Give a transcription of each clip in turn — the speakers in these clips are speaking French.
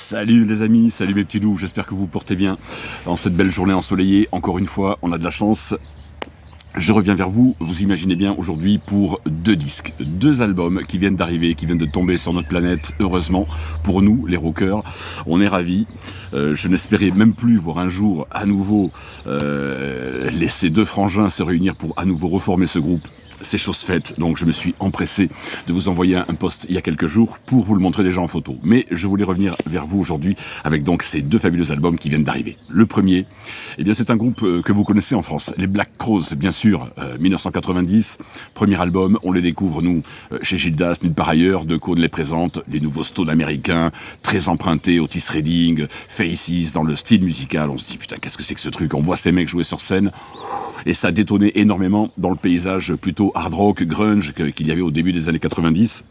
Salut les amis, salut mes petits loups, j'espère que vous vous portez bien en cette belle journée ensoleillée. Encore une fois, on a de la chance. Je reviens vers vous, vous imaginez bien aujourd'hui pour deux disques, deux albums qui viennent d'arriver, qui viennent de tomber sur notre planète, heureusement, pour nous, les rockers, on est ravis. Je n'espérais même plus voir un jour à nouveau ces deux frangins se réunir pour à nouveau reformer ce groupe. C'est chose faite, donc je me suis empressé de vous envoyer un post il y a quelques jours pour vous le montrer déjà en photo. Mais je voulais revenir vers vous aujourd'hui avec donc ces deux fabuleux albums qui viennent d'arriver. Le premier, eh bien c'est un groupe que vous connaissez en France, les Black Crowes, bien sûr, 1990, premier album, on les découvre nous chez Gildas, nulle part ailleurs, De Caunes les présente, les nouveaux Stones américains, très empruntés, Otis Redding, Faces, dans le style musical, on se dit putain qu'est-ce que c'est que ce truc, on voit ces mecs jouer sur scène, et ça a détonné énormément dans le paysage plutôt hard rock, grunge qu'il y avait au début des années 90.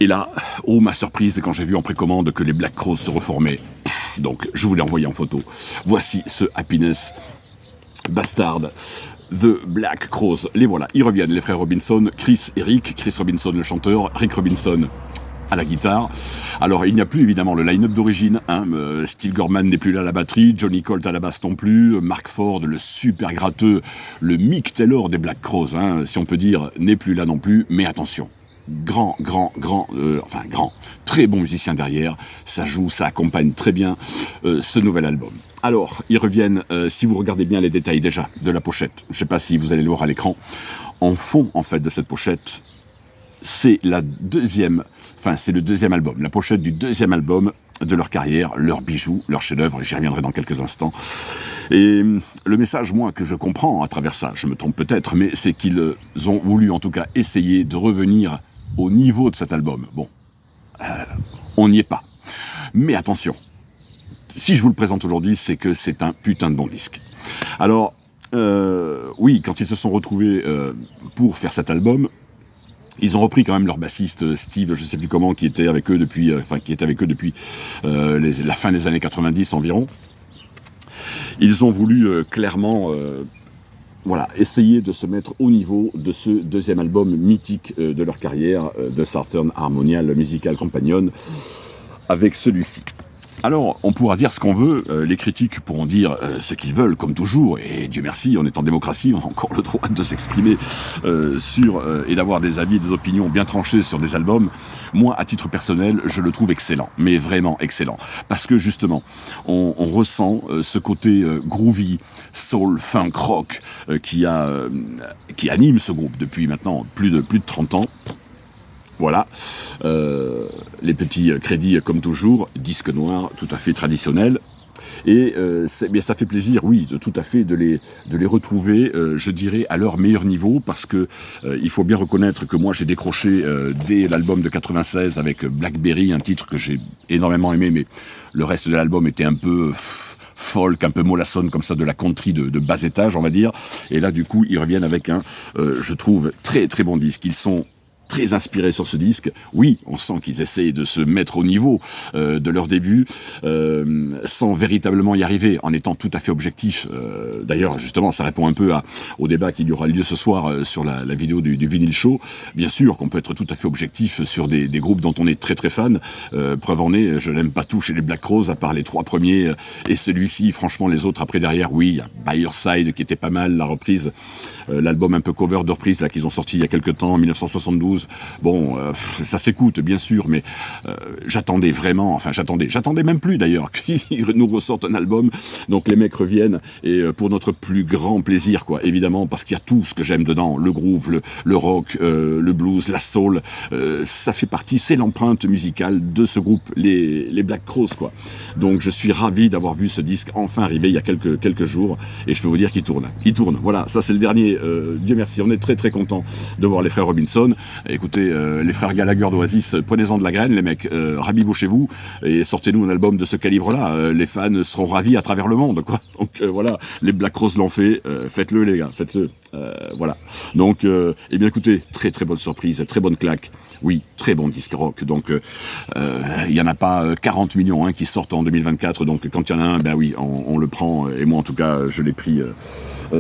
Et là, oh ma surprise, quand j'ai vu en précommande que les Black Crowes se reformaient, donc je vous l'ai envoyé en photo. Voici ce Happiness Bastard, The Black Crowes. Les voilà, ils reviennent, les frères Robinson, Chris et Rick. Chris Robinson le chanteur, Rick Robinson à la guitare. Alors il n'y a plus évidemment le line-up d'origine, hein. Steve Gorman n'est plus là à la batterie, Johnny Colt à la basse non plus, Mark Ford, le super gratteux, le Mick Taylor des Black Crowes, hein, si on peut dire, n'est plus là non plus, mais attention, grand, très bon musicien derrière, ça joue, ça accompagne très bien ce nouvel album. Alors, ils reviennent, si vous regardez bien les détails déjà de la pochette, je ne sais pas si vous allez le voir à l'écran, en fond en fait de cette pochette, c'est le deuxième album, la pochette du deuxième album de leur carrière, leur bijou, leur chef-d'œuvre, et j'y reviendrai dans quelques instants. Et le message, moi, que je comprends à travers ça, je me trompe peut-être, mais c'est qu'ils ont voulu en tout cas essayer de revenir au niveau de cet album. Bon, on n'y est pas. Mais attention, si je vous le présente aujourd'hui, c'est que c'est un putain de bon disque. Alors, oui, quand ils se sont retrouvés pour faire cet album, ils ont repris quand même leur bassiste Steve, je sais plus comment, qui était avec eux depuis, la fin des années 90 environ. Ils ont voulu clairement, essayer de se mettre au niveau de ce deuxième album mythique de leur carrière, The Southern Harmonial Musical Companion, avec celui-ci. Alors, on pourra dire ce qu'on veut, les critiques pourront dire ce qu'ils veulent, comme toujours, et Dieu merci, on est en démocratie, on a encore le droit de s'exprimer et d'avoir des avis, des opinions bien tranchées sur des albums. Moi, à titre personnel, je le trouve excellent, mais vraiment excellent, parce que justement, on ressent ce côté groovy, soul, funk, rock, qui anime ce groupe depuis maintenant plus de 30 ans. Voilà, les petits crédits comme toujours, disque noir tout à fait traditionnel. Et ça fait plaisir, oui, tout à fait de les retrouver, je dirais, à leur meilleur niveau, parce que il faut bien reconnaître que moi j'ai décroché dès l'album de 96 avec Blackberry, un titre que j'ai énormément aimé, mais le reste de l'album était un peu folk, un peu mollassonne comme ça, de la country de bas étage, on va dire. Et là, du coup, ils reviennent avec un, je trouve, très très bon disque. Ils sont très inspirés sur ce disque. Oui, on sent qu'ils essayent de se mettre au niveau de leur début, sans véritablement y arriver, en étant tout à fait objectif. D'ailleurs, justement, ça répond un peu au débat qui y aura lieu ce soir sur la vidéo du Vinyl Show. Bien sûr qu'on peut être tout à fait objectif sur des groupes dont on est très très fan. Preuve en est, je n'aime pas tout chez les Black Crowes, à part les trois premiers, et celui-ci, franchement, les autres après derrière, oui, il y a By Your Side qui était pas mal, la reprise, l'album un peu cover de reprise là qu'ils ont sorti il y a quelques temps, en 1972. Bon, ça s'écoute bien sûr, mais j'attendais même plus d'ailleurs qu'ils nous ressortent un album. Donc les mecs reviennent, et pour notre plus grand plaisir, quoi, évidemment, parce qu'il y a tout ce que j'aime dedans, le groove, le rock, le blues, la soul, ça fait partie, c'est l'empreinte musicale de ce groupe, les Black Crowes, quoi. Donc je suis ravi d'avoir vu ce disque enfin arriver il y a quelques jours, et je peux vous dire qu'il tourne. Voilà, ça c'est le dernier, Dieu merci, on est très très content de voir les frères Robinson. Écoutez, les frères Gallagher d'Oasis, prenez-en de la graine, les mecs, rabibochez-vous et sortez-nous un album de ce calibre-là. Les fans seront ravis à travers le monde, quoi. Donc voilà, les Black Crowes l'ont fait, faites-le les gars, faites-le. Voilà. Donc, eh bien écoutez, très très bonne surprise, très bonne claque. Oui, très bon disque rock. Donc, il y en a pas 40 millions qui sortent en 2024. Donc, quand il y en a un, ben oui, on le prend. Et moi, en tout cas, je l'ai pris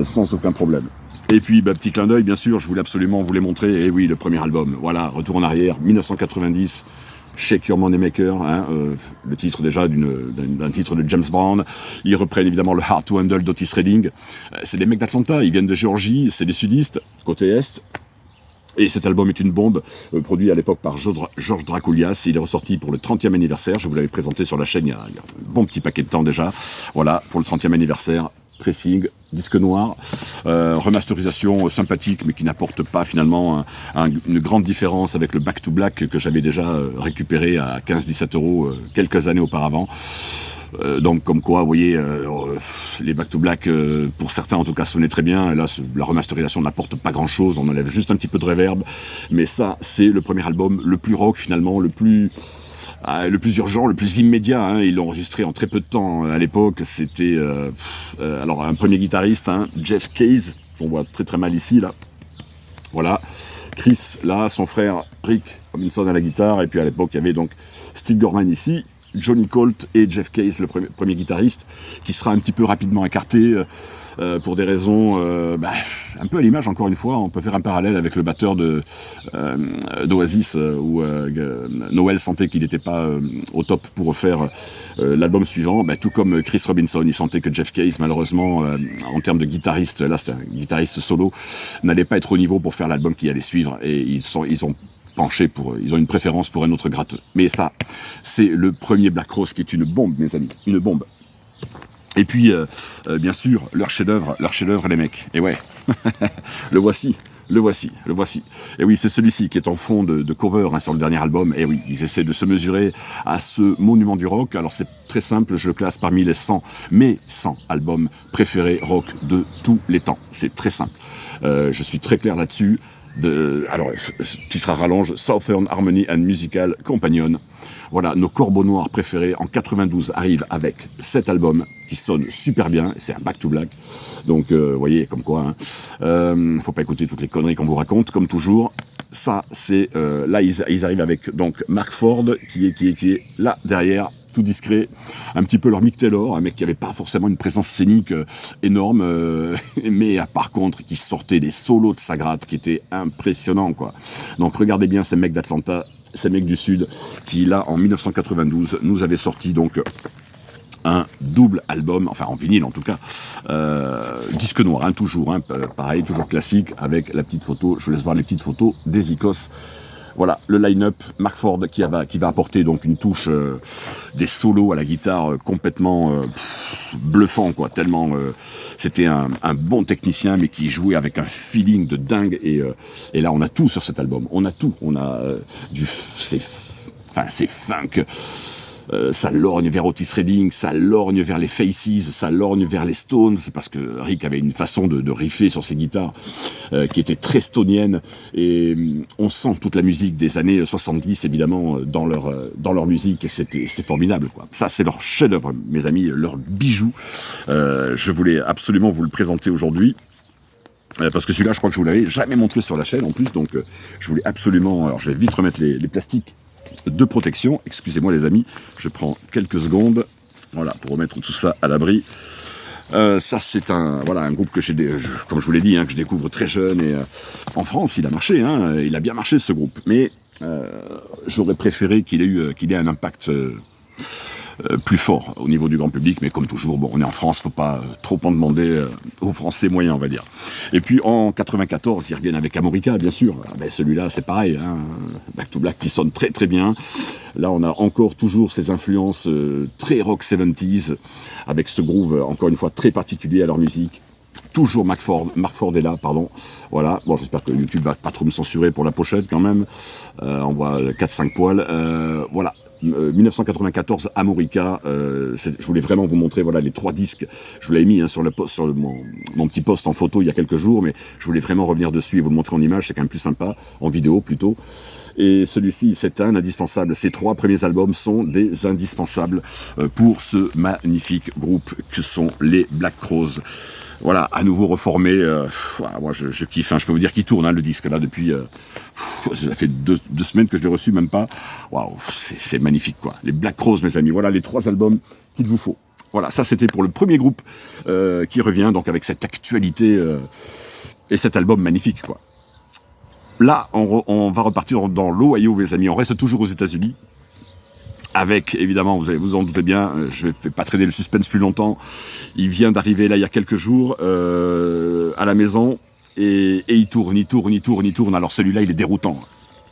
sans aucun problème. Et puis, petit clin d'œil, bien sûr, je voulais absolument vous les montrer. Et oui, le premier album, voilà, retour en arrière, 1990, Shake Your Money Maker, hein, le titre déjà d'un titre de James Brown. Ils reprennent évidemment le Hard to Handle d'Otis Redding. C'est des mecs d'Atlanta, ils viennent de Géorgie, c'est des sudistes, côté est. Et cet album est une bombe, produit à l'époque par George Drakoulias. Il est ressorti pour le 30e anniversaire. Je vous l'avais présenté sur la chaîne il y a un bon petit paquet de temps déjà. Voilà, pour le 30e anniversaire. Pressing, disque noir, remasterisation sympathique mais qui n'apporte pas finalement une grande différence avec le Back to Black que j'avais déjà récupéré à 15-17 € quelques années auparavant. Donc comme quoi, vous voyez, les Back to Black, pour certains en tout cas, sonnaient très bien. Et là, la remasterisation n'apporte pas grand-chose, on enlève juste un petit peu de reverb. Mais ça, c'est le premier album le plus rock finalement, le plus urgent, le plus immédiat, hein. Ils l'ont enregistré en très peu de temps à l'époque. C'était alors un premier guitariste, hein, Jeff Case, qu'on voit très très mal ici là. Voilà, Chris là, son frère Rick Robinson à la guitare, et puis à l'époque il y avait donc Steve Gorman ici, Johnny Colt et Jeff Case, le premier guitariste, qui sera un petit peu rapidement écarté pour des raisons un peu à l'image, encore une fois, on peut faire un parallèle avec le batteur d'Oasis, où Noel sentait qu'il n'était pas au top pour refaire l'album suivant, tout comme Chris Robinson, il sentait que Jeff Case, malheureusement, en termes de guitariste, là c'était un guitariste solo, n'allait pas être au niveau pour faire l'album qui allait suivre, et ils ont une préférence pour un autre gratteux. Mais ça, c'est le premier Black Rose qui est une bombe, mes amis, une bombe. Et puis, bien sûr, leur chef-d'œuvre, les mecs. Et ouais, le voici. Et oui, c'est celui-ci qui est en fond de cover, hein, sur le dernier album. Et oui, ils essaient de se mesurer à ce monument du rock. Alors c'est très simple, je le classe parmi mes 100 albums préférés rock de tous les temps. C'est très simple. Je suis très clair là-dessus. Alors, titre à rallonge, Southern Harmony and Musical Companion. Voilà, nos corbeaux noirs préférés en 92 arrivent avec cet album qui sonne super bien. C'est un Back to Black. Donc, vous voyez, comme quoi, hein, faut pas écouter toutes les conneries qu'on vous raconte, comme toujours. Ça, c'est là, ils arrivent avec donc Mark Ford qui est là derrière, tout discret, un petit peu leur Mick Taylor, un mec qui avait pas forcément une présence scénique énorme, mais par contre qui sortait des solos de sa gratte qui étaient impressionnants, quoi. Donc regardez bien ces mecs d'Atlanta, ces mecs du Sud, qui là en 1992 nous avaient sorti donc un double album, enfin en vinyle en tout cas, disque noir, hein, toujours, hein, pareil, toujours classique, avec la petite photo, je vous laisse voir les petites photos des Icos. Voilà, le line-up, Mark Ford qui va apporter donc une touche, des solos à la guitare complètement bluffant, quoi, tellement c'était un bon technicien, mais qui jouait avec un feeling de dingue, et là on a tout sur cet album, on a tout, on a c'est funk, ça lorgne vers Otis Redding, ça lorgne vers les Faces, ça lorgne vers les Stones, parce que Rick avait une façon de riffer sur ses guitares qui était très stonienne, et on sent toute la musique des années 70 évidemment dans leur musique, et c'est formidable, quoi. Ça c'est leur chef-d'œuvre, mes amis, leur bijou. Je voulais absolument vous le présenter aujourd'hui. Parce que celui-là, je crois que je vous l'avais jamais montré sur la chaîne en plus, donc je voulais absolument. Alors je vais vite remettre les plastiques de protection. Excusez-moi les amis, je prends quelques secondes, voilà, pour remettre tout ça à l'abri. Ça c'est un groupe que comme je vous l'ai dit, hein, que je découvre très jeune, et en France il a marché, hein, il a bien marché ce groupe, mais j'aurais préféré qu'il ait un impact plus fort au niveau du grand public, mais comme toujours, bon, on est en France, faut pas trop en demander aux Français moyens, on va dire. Et puis en 94, ils reviennent avec Amorica, bien sûr. Celui-là, c'est pareil, hein, Back to Black qui sonne très très bien. Là, on a encore toujours ces influences très rock 70s, avec ce groove, encore une fois, très particulier à leur musique. Toujours Mark Ford est là, pardon. Voilà, bon, j'espère que YouTube va pas trop me censurer pour la pochette quand même. On voit 4-5 poils. Voilà. 1994, Amorica, je voulais vraiment vous montrer, voilà, les 3 disques. Je vous l'avais mis, hein, sur mon petit post en photo il y a quelques jours, mais je voulais vraiment revenir dessus et vous le montrer en image, c'est quand même plus sympa, en vidéo plutôt. Et celui-ci, c'est un indispensable. Ces 3 premiers albums sont des indispensables pour ce magnifique groupe que sont les Black Crowes. Voilà, à nouveau reformé. Moi, je kiffe. Hein, je peux vous dire qu'il tourne, hein, le disque là depuis. Ça fait 2 semaines que je l'ai reçu, même pas. Waouh, c'est magnifique, quoi. Les Black Crowes, mes amis. Voilà les 3 albums qu'il vous faut. Voilà, ça c'était pour le premier groupe qui revient, donc avec cette actualité et cet album magnifique, quoi. Là, on va repartir dans l'Ohio, mes amis. On reste toujours aux États-Unis. avec, évidemment, vous en doutez bien, je ne vais pas traîner le suspense plus longtemps, il vient d'arriver là il y a quelques jours à la maison, et il tourne. Alors celui-là, il est déroutant.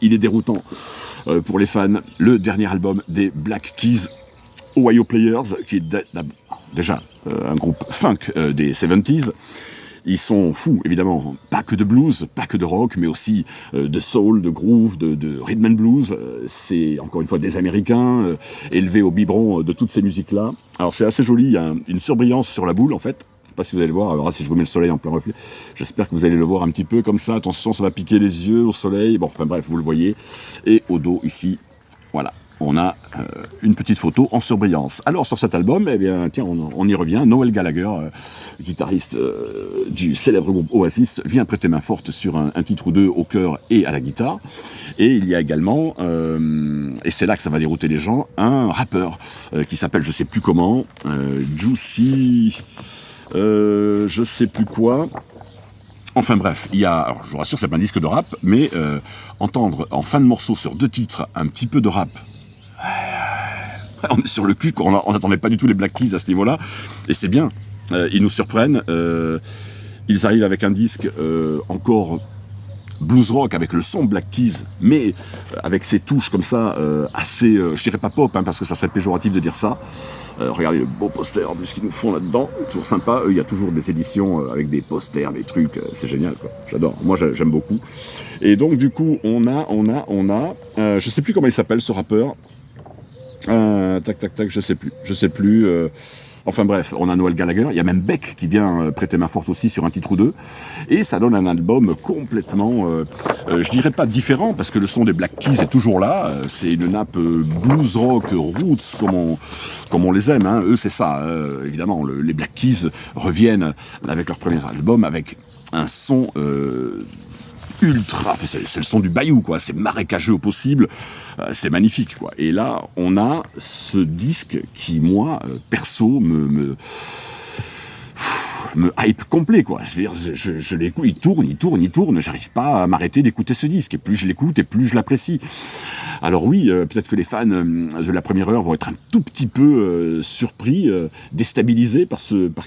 Il est déroutant pour les fans. Le dernier album des Black Keys, Ohio Players, qui est déjà un groupe funk des 70s. Ils sont fous, évidemment, pas que de blues, pas que de rock, mais aussi de soul, de groove, de rhythm and blues. C'est, encore une fois, des Américains, élevés au biberon de toutes ces musiques-là. Alors c'est assez joli, il y a une surbrillance sur la boule, en fait. Je sais pas si vous allez le voir, alors si je vous mets le soleil en plein reflet, j'espère que vous allez le voir un petit peu comme ça. Attention, ça va piquer les yeux au soleil. Bon, enfin bref, vous le voyez. Et au dos, ici, voilà. On a une petite photo en surbrillance. Alors sur cet album, eh bien, tiens, on y revient. Noel Gallagher, guitariste du célèbre groupe Oasis, vient prêter main forte sur un titre ou deux au chœur et à la guitare. Et il y a également, et c'est là que ça va dérouter les gens, un rappeur qui s'appelle, je sais plus comment, Juicy, je sais plus quoi. Enfin bref, il y a, alors je vous rassure, c'est pas un disque de rap, mais entendre en fin de morceau sur 2 titres un petit peu de rap, on est sur le cul, on n'attendait pas du tout les Black Keys à ce niveau-là, et c'est bien, ils nous surprennent, ils arrivent avec un disque encore blues rock avec le son Black Keys, mais avec ces touches comme ça, assez, je dirais pas pop, hein, parce que ça serait péjoratif de dire ça. Regardez le beau poster de ce qu'ils nous font là-dedans, toujours sympa. Il y a toujours des éditions avec des posters, des trucs, c'est génial, quoi. J'adore, moi j'aime beaucoup. Et donc du coup, on a, je sais plus comment il s'appelle ce rappeur. Je sais plus. Enfin bref, on a Noel Gallagher, il y a même Beck qui vient prêter main forte aussi sur un titre ou deux, et ça donne un album complètement, je dirais pas différent, parce que le son des Black Keys est toujours là, c'est une nappe blues rock, roots, comme on les aime, hein. Eux c'est ça, évidemment, les Black Keys reviennent avec leur premier album, avec un son ultra, c'est le son du bayou, quoi, c'est marécageux au possible, c'est magnifique, quoi. Et là, on a ce disque qui, moi, perso, me hype complet, quoi. Je veux dire, je l'écoute, il tourne, j'arrive pas à m'arrêter d'écouter ce disque, et plus je l'écoute, et plus je l'apprécie. Alors oui, peut-être que les fans de la première heure vont être un tout petit peu surpris, déstabilisés par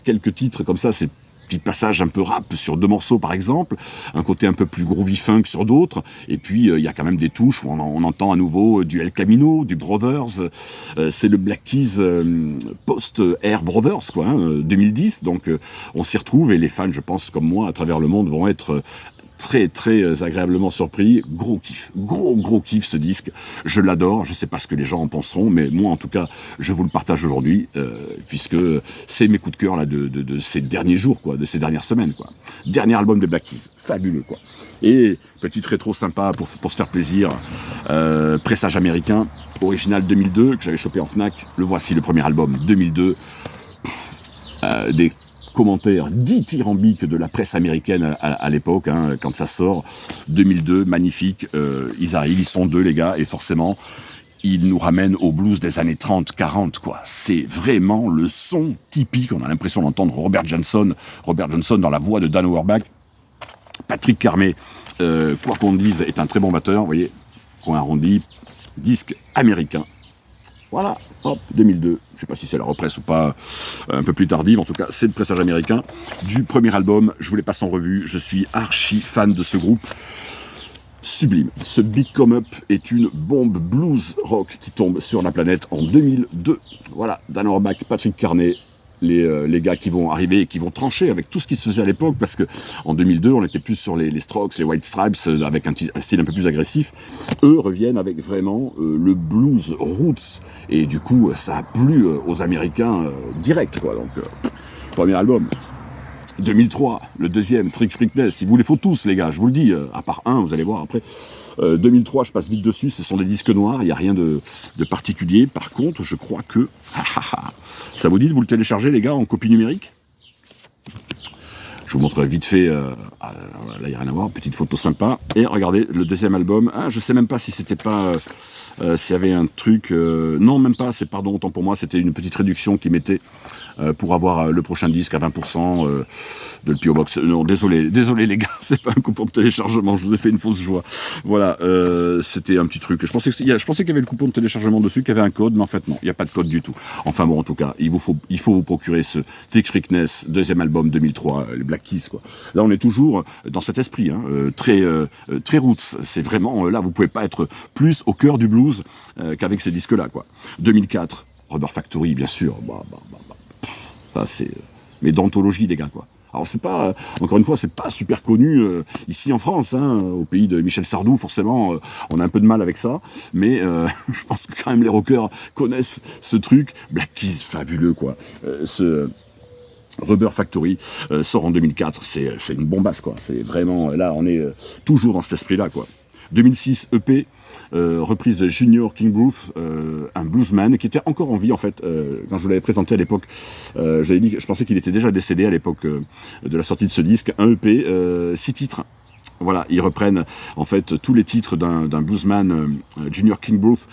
quelques titres comme ça, c'est petit passage un peu rap sur 2 morceaux par exemple, un côté un peu plus groovy funk sur d'autres, et puis il y a quand même des touches où on entend à nouveau du El Camino, du Brothers, c'est le Black Keys post-Air Brothers, quoi, hein, 2010, donc on s'y retrouve, et les fans, je pense, comme moi, à travers le monde, vont être très très agréablement surpris. Gros kiff ce disque, je l'adore, je sais pas ce que les gens en penseront, mais moi en tout cas je vous le partage aujourd'hui, puisque c'est mes coups de cœur là, de ces derniers jours, quoi, de ces dernières semaines, quoi. Dernier album des Black Keys, fabuleux, quoi. Et petite rétro sympa pour se faire plaisir, pressage américain, original 2002, que j'avais chopé en Fnac, le voici, le premier album 2002, des commentaires dithyrambiques de la presse américaine à l'époque, hein, quand ça sort, 2002, magnifique, ils arrivent, ils sont 2 les gars, et forcément, ils nous ramènent au blues des années 30, 40, quoi. C'est vraiment le son typique, on a l'impression d'entendre Robert Johnson dans la voix de Dan Auerbach. Patrick Carmé, quoi qu'on dise, est un très bon batteur, vous voyez, coin arrondi, disque américain. Voilà, hop, 2002. Je sais pas si c'est la represse ou pas, un peu plus tardive. En tout cas, c'est le pressage américain du premier album. Je vous les passe en revue. Je suis archi fan de ce groupe. Sublime. Ce Big Come Up est une bombe blues rock qui tombe sur la planète en 2002. Voilà, Dan Auerbach, Patrick Carney, les gars qui vont arriver et qui vont trancher avec tout ce qui se faisait à l'époque, parce que en 2002, on était plus sur les Strokes, les White Stripes, avec un style un peu plus agressif. Eux reviennent avec vraiment le blues roots, et du coup, ça a plu aux Américains direct, quoi. Donc, premier album. 2003, le deuxième, Freak Freakness, il vous les faut tous, les gars, je vous le dis, à part un, vous allez voir après. 2003, je passe vite dessus, ce sont des disques noirs, il n'y a rien de particulier. Par contre, je crois que... ça vous dit de vous le télécharger, les gars, en copie numérique? Je vous montre vite fait, là il n'y a rien à voir, petite photo sympa. Et regardez, le deuxième album, je sais même pas si c'était pas... s'il y avait un truc... non, même pas, pardon, autant pour moi, c'était une petite réduction qui mettait pour avoir le prochain disque à 20% de le P.O. Box. Non, désolé les gars, c'est pas un coupon de téléchargement, je vous ai fait une fausse joie. Voilà, c'était un petit truc. Je pensais qu'il y avait le coupon de téléchargement dessus, qu'il y avait un code, mais en fait non, il n'y a pas de code du tout. Enfin bon, en tout cas, il faut vous procurer ce Thick Freakness, deuxième album 2003, les Black Keys, quoi. Là, on est toujours dans cet esprit, hein, très roots. C'est vraiment, là, vous pouvez pas être plus au cœur du blues qu'avec ces disques-là, quoi. 2004, Rubber Factory, bien sûr. Ça, c'est mais d'anthologie, les gars, quoi. Alors c'est pas, encore une fois, c'est pas super connu ici en France, hein, au pays de Michel Sardou, forcément, on a un peu de mal avec ça, mais je pense que quand même les rockers connaissent ce truc. Black Keys, fabuleux, quoi. Ce Rubber Factory sort en 2004, c'est une bombasse, quoi. C'est vraiment, là, on est toujours dans cet esprit-là, quoi. 2006 EP, reprise de Junior King Groove, un bluesman qui était encore en vie en fait quand je vous l'avais présenté à l'époque. J'avais dit, je pensais qu'il était déjà décédé à l'époque de la sortie de ce disque. Un EP, 6 titres. Voilà, ils reprennent en fait tous les titres d'un bluesman, Junior King Groove,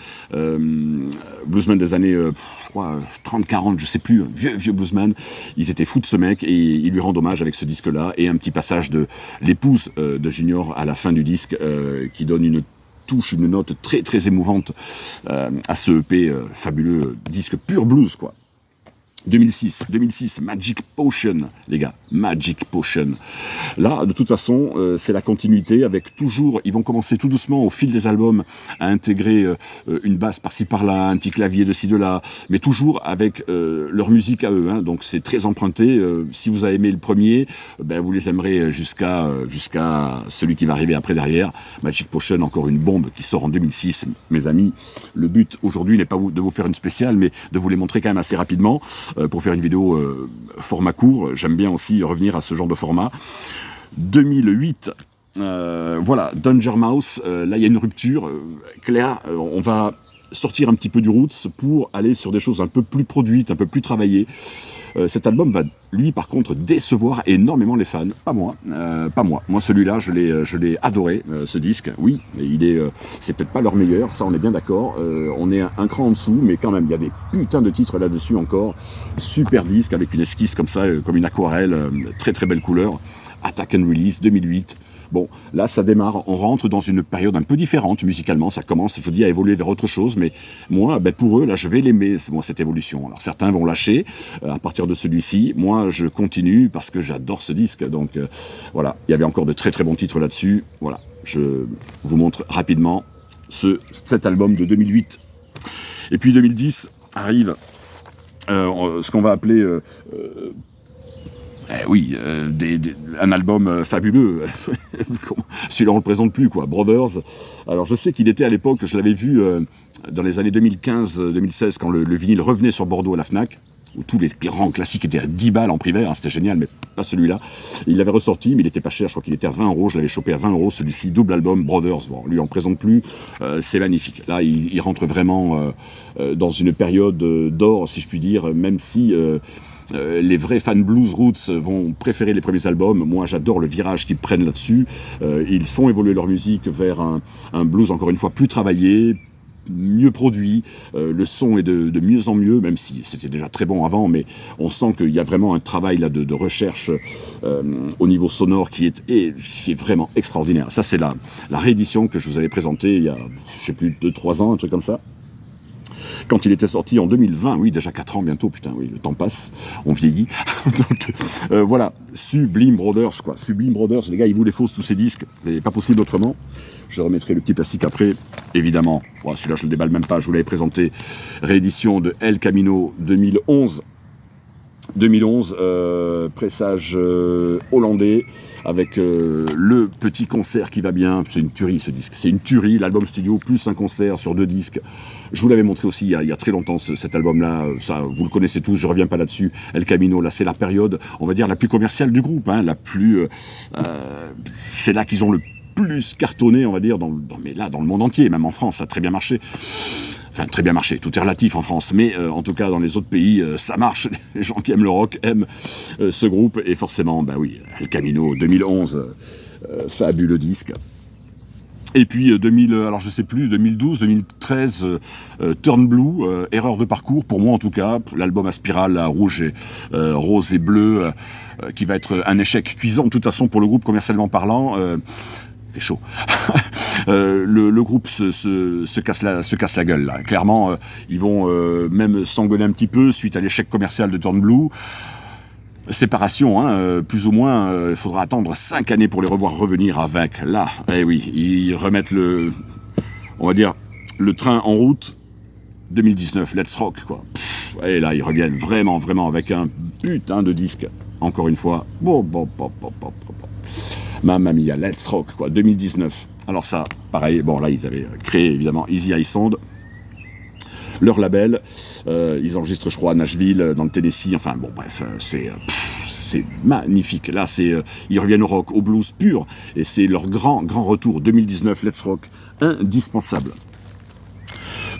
bluesman des années 30-40, je sais plus, vieux bluesman. Ils étaient fous de ce mec et ils lui rendent hommage avec ce disque-là et un petit passage de l'épouse de Junior à la fin du disque qui donne une touche, une note très très émouvante à ce EP fabuleux disque pur blues, quoi. 2006, Magic Potion, les gars, Magic Potion. Là, de toute façon, c'est la continuité avec toujours, ils vont commencer tout doucement au fil des albums à intégrer une basse par-ci par-là, un petit clavier de ci de là, mais toujours avec leur musique à eux, hein, donc c'est très emprunté. Si vous avez aimé le premier, ben vous les aimerez jusqu'à celui qui va arriver après derrière. Magic Potion, encore une bombe qui sort en 2006, mes amis. Le but aujourd'hui n'est pas de vous faire une spéciale, mais de vous les montrer quand même assez rapidement. Pour faire une vidéo format court, j'aime bien aussi revenir à ce genre de format. 2008, voilà, Danger Mouse, là il y a une rupture claire, on va sortir un petit peu du roots pour aller sur des choses un peu plus produites, un peu plus travaillées. Cet album va, lui, par contre, décevoir énormément les fans. Pas moi, pas moi. Moi, celui-là, je l'ai adoré, ce disque. Oui, c'est peut-être pas leur meilleur, ça, on est bien d'accord. On est un cran en dessous, mais quand même, il y a des putains de titres là-dessus encore. Super disque avec une esquisse comme ça, comme une aquarelle, très très belle couleur. Attack and Release, 2008. Bon, là, ça démarre, on rentre dans une période un peu différente musicalement, ça commence, je vous dis, à évoluer vers autre chose, mais moi, ben, pour eux, là, je vais l'aimer, cette évolution. Alors, certains vont lâcher à partir de celui-ci, moi, je continue parce que j'adore ce disque, donc voilà, il y avait encore de très très bons titres là-dessus, voilà, je vous montre rapidement cet album de 2008. Et puis 2010 arrive ce qu'on va appeler... un album fabuleux. Celui-là, on le présente plus, quoi. Brothers. Alors, je sais qu'il était à l'époque, je l'avais vu dans les années 2015-2016, quand le vinyle revenait sur Bordeaux à la Fnac, où tous les grands classiques étaient à 10 balles en primaire, hein, c'était génial, mais pas celui-là. Il l'avait ressorti, mais il était pas cher, je crois qu'il était à 20 €, je l'avais chopé à 20 €, celui-ci, double album, Brothers. Bon, lui, on le présente plus, c'est magnifique. Là, il rentre vraiment dans une période d'or, si je puis dire, même si... les vrais fans blues roots vont préférer les premiers albums. Moi, j'adore le virage qu'ils prennent là-dessus. Ils font évoluer leur musique vers un blues, encore une fois, plus travaillé, mieux produit. Le son est de mieux en mieux, même si c'était déjà très bon avant, mais on sent qu'il y a vraiment un travail là de recherche au niveau sonore qui est vraiment extraordinaire. Ça, c'est la réédition que je vous avais présentée il y a, je sais plus, 2-3 ans, un truc comme ça. Quand il était sorti en 2020, oui, déjà 4 ans bientôt, putain, oui, le temps passe, on vieillit. Donc, voilà, Sublime Brothers, quoi. Sublime Brothers, les gars, ils vous les faussent tous ces disques, mais pas possible autrement. Je remettrai le petit plastique après, évidemment. Bon, celui-là, je le déballe même pas, je vous l'avais présenté. Réédition de El Camino 2011. 2011, pressage hollandais, avec le petit concert qui va bien. C'est une tuerie, ce disque. C'est une tuerie, l'album studio, plus un concert sur 2 disques. Je vous l'avais montré aussi il y a très longtemps, cet album-là. Ça, vous le connaissez tous, je reviens pas là-dessus. El Camino, là, c'est la période, on va dire, la plus commerciale du groupe, hein, la plus... c'est là qu'ils ont le plus cartonné, on va dire, mais là, dans le monde entier, même en France, ça a très bien marché. Enfin, très bien marché, tout est relatif en France, mais en tout cas, dans les autres pays, ça marche. Les gens qui aiment le rock aiment ce groupe, et forcément, bah oui, El Camino 2011, fabuleux disque. Et puis 2000, alors je sais plus, 2012, 2013, Turn Blue, erreur de parcours pour moi en tout cas, l'album à spirale à rouge et rose et bleu, qui va être un échec cuisant de toute façon pour le groupe commercialement parlant. Fait chaud. Le groupe se casse la gueule là. Clairement, ils vont même s'engueuler un petit peu suite à l'échec commercial de Turn Blue. Séparation, hein, plus ou moins, il faudra attendre 5 années pour les revoir revenir avec là. Eh oui, ils remettent on va dire, le train en route. 2019, Let's Rock, quoi. Et là, ils reviennent vraiment, vraiment avec un putain de disque. Encore une fois, Mamma mia, Let's Rock, quoi. 2019. Alors ça, pareil, bon là, ils avaient créé évidemment Easy Eye Sound. Leur label, ils enregistrent je crois à Nashville, dans le Tennessee, enfin bon bref, c'est magnifique. Là, ils reviennent au rock, au blues pur, et c'est leur grand retour. 2019, Let's Rock, indispensable.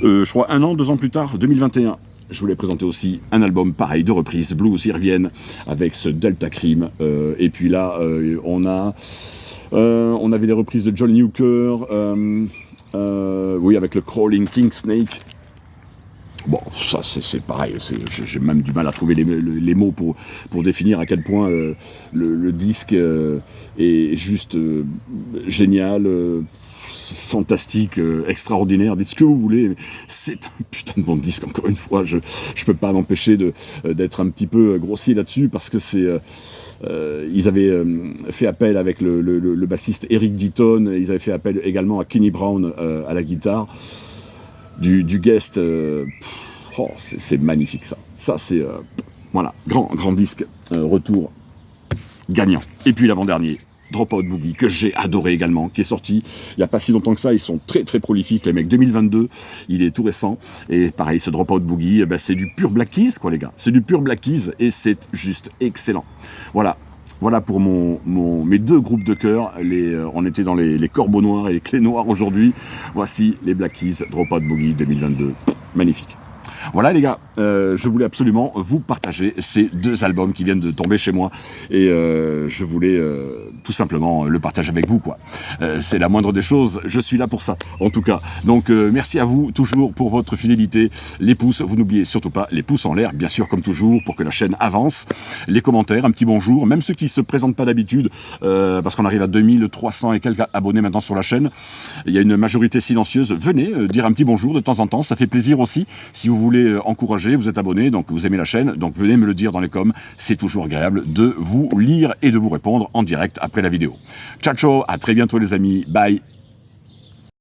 Je crois 1 an, 2 ans plus tard, 2021, je voulais présenter aussi un album pareil de reprise, blues, ils revienned avec ce Delta Cream, et puis là, on avait des reprises de John Newker, oui, avec le Crawling King Snake. Bon, ça c'est pareil, j'ai même du mal à trouver les mots pour définir à quel point le disque est juste génial, fantastique, extraordinaire, dites ce que vous voulez, mais c'est un putain de bon disque, encore une fois, je peux pas m'empêcher d'être un petit peu grossier là-dessus, parce que ils avaient fait appel avec le bassiste Eric Deaton, ils avaient fait appel également à Kenny Brown à la guitare, du guest, c'est magnifique ça. Ça c'est, voilà, grand disque, retour gagnant. Et puis l'avant-dernier, Dropout Boogie, que j'ai adoré également, qui est sorti il n'y a pas si longtemps que ça, ils sont très prolifiques, les mecs, 2022, il est tout récent, et pareil, ce Dropout Boogie, c'est du pur Black Keys, quoi les gars, c'est du pur Black Keys, et c'est juste excellent. Voilà pour mes 2 groupes de cœur. On était dans les corbeaux noirs et les clés noires aujourd'hui. Voici les Black Keys, Dropout Boogie 2022. Magnifique. Voilà les gars, je voulais absolument vous partager ces 2 albums qui viennent de tomber chez moi, et je voulais tout simplement le partager avec vous, quoi. C'est la moindre des choses, je suis là pour ça, en tout cas. Donc merci à vous toujours pour votre fidélité, les pouces, vous n'oubliez surtout pas les pouces en l'air, bien sûr comme toujours, pour que la chaîne avance, les commentaires, un petit bonjour, même ceux qui se présentent pas d'habitude, parce qu'on arrive à 2300 et quelques abonnés maintenant sur la chaîne, il y a une majorité silencieuse, venez dire un petit bonjour de temps en temps, ça fait plaisir aussi, si vous voulez encourager, vous êtes abonné, donc vous aimez la chaîne, donc venez me le dire dans les coms, c'est toujours agréable de vous lire et de vous répondre en direct après la vidéo. Ciao, à très bientôt les amis, bye.